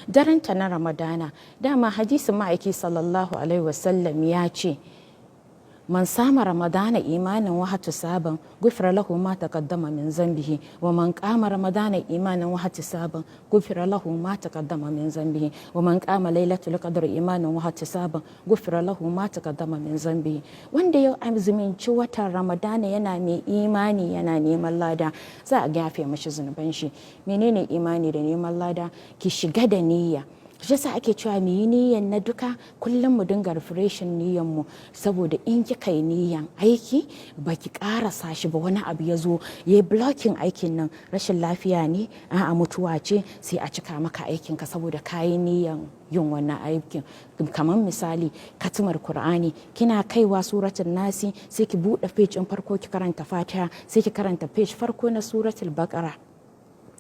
Darenta na Ramadana, dama hadisin ma'aiki sallallahu alaihi wasallam ya ce man sama ramadana imanin wahatu saban gufira lahu ma taqaddama min zambihi wa man qama ramadana imanin wahatu saban gufira lahu ma taqaddama min zambihi wa man qama lailatul qadr imanin wahatu saban gufira lahu ma taqaddama min zambihi. Wanda ya azuminci watan ramadana yana mai imani yana neman lada, za a gafe mashi zunuban shi. Menene imani da neman lada? Ki shiga da niyya. Shi yasa ake cewa mu yi niyyan na duka kullum mu dinga refreshin niyyan mu, saboda in kika yi niyyan aiki baki karasa shi ba, wani abu ya zo ya blocking aikin nan, rashin lafiya ne, a'a mutuwa ce, sai a cika maka aikin ka saboda kayi niyyan yin wannan aikin. Kamar misali katimar Qur'ani, kina kaiwa suratul nasi sai ki bude page in farko ki karanta Fatiha, sai ki karanta page farko na suratul Baqara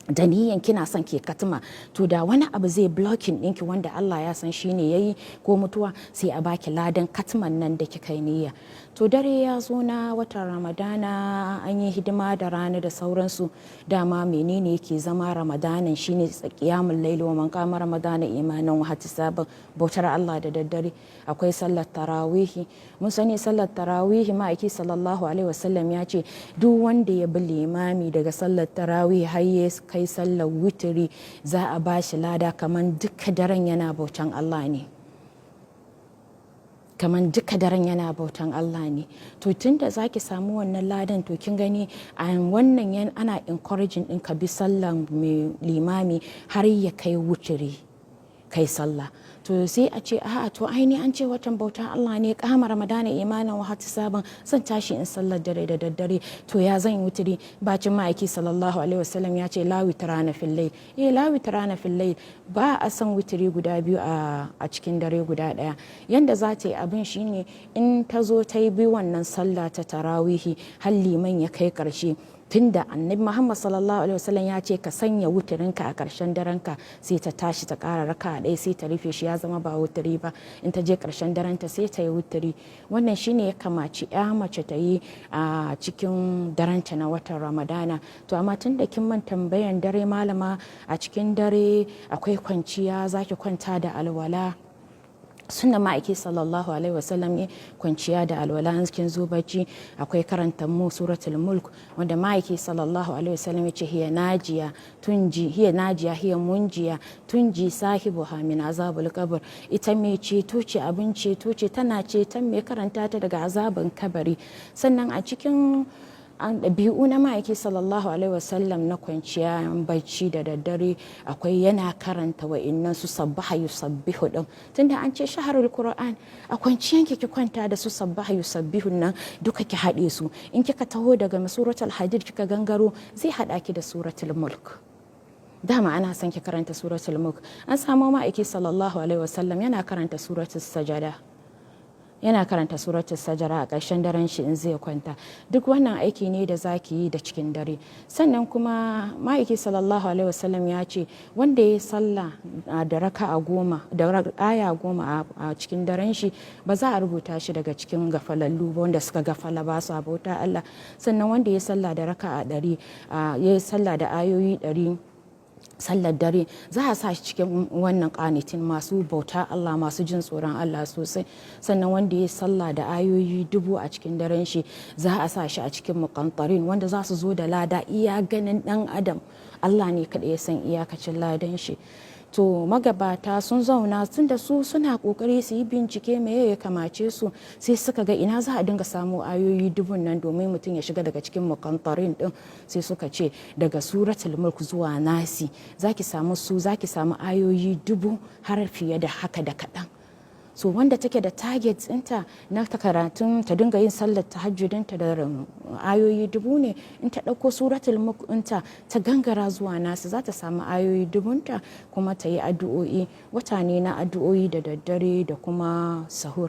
da niyan kina son ke katima, to da wani abu zai blocking ɗinki wanda Allah ya san shine yayi ko mutuwa, sai a baki ladan katiman nan da kika yi niyya. To dare ya zo na watan Ramadana, an yi hidima da rana da sauransu. Dama menene yake zama Ramadanan shine qiyamul layl wa man qama Ramadana imanan wa ihtisaban, bautar Allah da daddare. Akwai sallar tarawihi, mun sani sallar tarawihi ma'aiki sallallahu alaihi wasallam ya ce duk wanda ya bi limami daga sallar tarawih har ya kai sallar witiri za a bashi lada kaman duka daren yana bautan Allah ne. Kaman duka daren yana bautan Allah ne. To tunda zaki samu wannan ladan, to kin gani a wannan ana encouraging din ka bi sallan mai limami har ya kai wuturi kai sallah. To sai a ce a'a to aini an ce watan bautan Allah ne, kama Ramadana imanin wa ihtisaban, zan tashi in sallar dare da daddare, to ya zan wuturi? Bacin ma'aiki sallallahu alaihi wasallam ya ce la witrana fil layl. La witrana fil layl, ba a san wuturi guda biyu a cikin dare guda daya. Yanda za ta yi abin shine in ta zo ta yi bi wannan sallah ta tarawihi har liman ya kai karshe, tunda annabi Muhammad sallallahu alaihi wasallam ya ce ka sanya wuturinka a karshen darenka, sai ta tashi ta kara raka ɗaya sai ta rufe shi, ya zama ba wuturi ba. In ta je karshen darenta sai ta yi wuturi. Wannan shine ya kamaci ya mace ta yi a cikin darenta na watan Ramadana. To amma tunda kin man tambayan dare malama, a cikin dare akwai kwanciya, zaki kwanta da alwala. Sunna ma'aiki sallallahu alaihi wasallam ne kwanciya da alwala in kin zo bacci. Akwai karanta mu suratul mulk wanda ma'aiki sallallahu alaihi wasallam ya ce hiya najiya hiya munjiya tunji sahibuha min azabul qabr. Ita mai ceto ce, abin ceto ce, tana ceton mai karanta ta daga azabin kabari. Sannan a cikin ɗabi'u na ma'aiki sallallahu alaihi wasallam na kwanciya bacci da daddare akwai yana karanta wa'innan su sabbaha yusabbihu din, tunda an ce shaharul qur'an, a kwanciyanki ki kwanta da su sabbaha yusabbihu nan duka ki haɗe su. In kika taho daga suratul hadid kika gangaro zai haɗa ki da suratul mulk. Dama ana son ki karanta suratul mulk. An samu ma'aiki sallallahu alaihi wasallam yana karanta suratul sajada, yana karanta suratul sajara a ƙarshen daren shi in zai kwanta. Duk wannan aiki ne da zaki yi da cikin dare. Sannan kuma ma'aiki sallallahu alaihi wasallam ya ce wanda ya sallah da raka'a 10 da aya 10 a cikin daren shi ba za a rubuta shi daga cikin gafalallu ba, wanda suka gafala ba su bauta Allah. Sannan wanda ya sallah da raka'a 100 ya sallah da ayoyi 100 sallar dare, za a sa shi cikin wannan kanitin masu bauta Allah, masu jin tsoron Allah sosai. Sannan wanda ya sallah da ayoyi 1000 a cikin daren shi, za a sa shi a cikin muqantarin wanda za su zo da lada iya ganin dan adam. Allah ne kada ya san iyakacin ladan shi. To magabata sun zauna tun da su suna kokari su yi bincike me ya kamace su, sai suka ga ina za a dinga samu ayoyi 1000 nan domin mutum ya shiga daga cikin muqantarin din. Sai suka ce daga suratul mulk zuwa nasi zaki samu ayoyi 1000 har fiye da haka da kaɗan. So wanda take da target ɗinta na ta karatun ta dinga yin sallar tahajjudinta da ayoyi 1000 ne, in ta ɗauko suratul mulk ɗinta ta gangara zuwa nasu za ta samu ayoyi 1000 kuma ta yi addu'o'i. Wata ne na addu'o'i da daddare da kuma sahur.